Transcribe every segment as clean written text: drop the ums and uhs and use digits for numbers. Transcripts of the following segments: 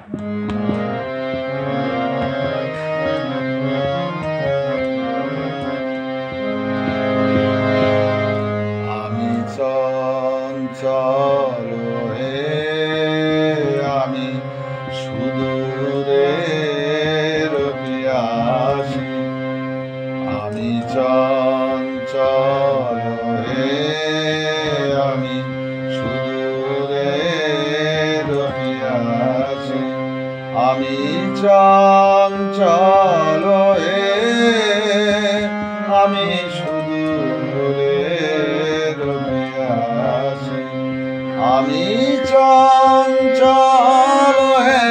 আমি চঞ্চল হে আমি সুদূরের পিয়াসী। আমি চঞ্চল হে আমি সুদূরের পিয়াসী। আমি চঞ্চল হে আমি সুদূরের পিয়াসী। আমি চঞ্চল হে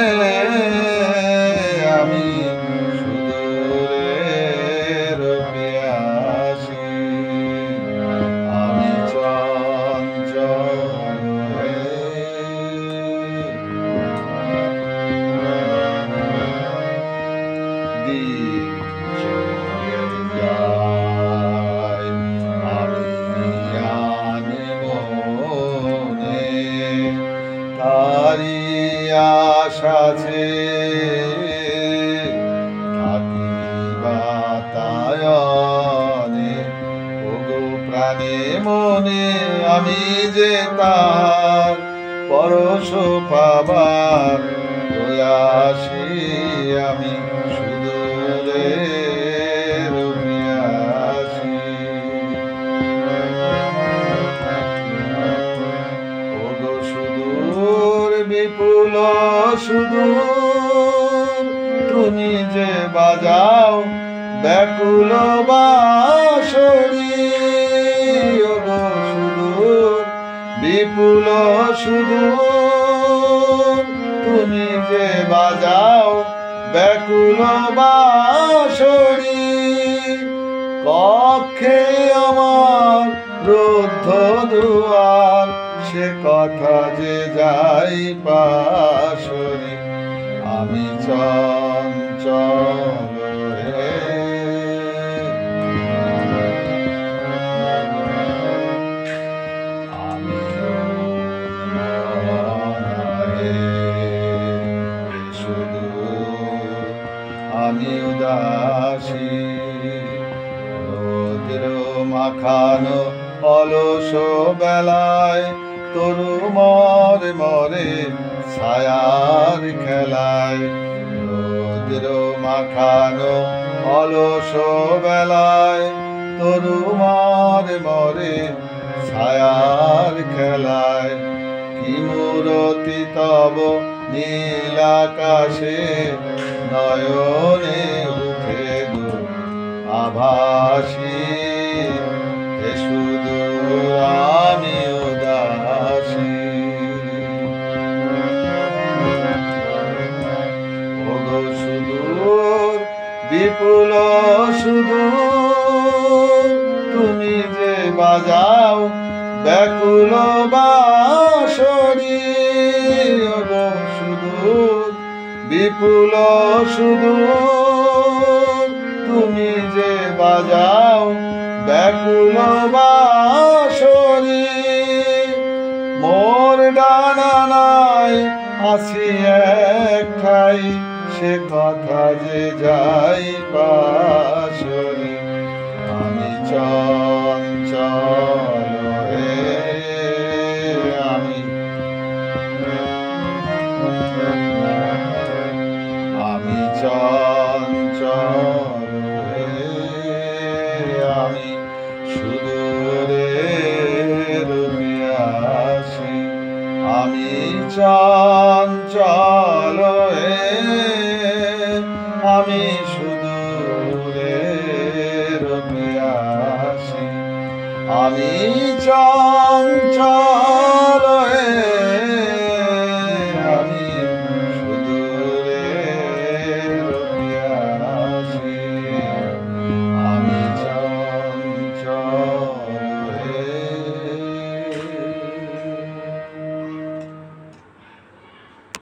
আমি সুদূরের পিয়াসী। আমি চঞ্চল হে। দিন চলে যায় আমি আনমনে, তারি আশাছে থাকি বাতায়নে। ওগো প্রাণে মনে আমি যে তার পরশ পাবার প্রয়াসী। আমি সুদূরের পিয়াসী। ওগো সুদূর বিপুল সুদূর তুমি যে বাজাও ব্যাকুল বাঁশরি। ওগো সুদূর বিপুল সুদূর তুমি যে বাজাও ব্যাকুল বাঁশরি। কক্ষে আমার রুদ্ধ দুয়ার সে কথা যে যাই পাশরি। আমি চঞ্চল হে আমি আমি উদাসী। রৌদ্র মাখানো অলস বেলায় তরু মরে মরে ছায়ার খেলায়। রৌদ্র মাখানো অলস বেলায় তরু মরে মরে ছায়ার খেলায়। কি মূরতি তব নীল আকাশে নয়নে উঠে গো আভাসী। হে সুদূর আমি উদাসী। ওগো সুদূর বিপুল সুদূর তুমি যে বাজাও ব্যাকুল বাঁশরি। ওগো সুদূর বিপুল সুদূর তুমি যে বাজাও ব্যাকুল বাঁশরি। মোর ডানা নাই আসি এক ঠাই সে কথা যে যাই পাশরি। আমি চঞ্চল হে আমি আমি চঞ্চল হে আমি সুদূরের পিয়াসী। আমি চঞ্চল হে আমি সুদূরের পিয়াসী। আমি চঞ্চল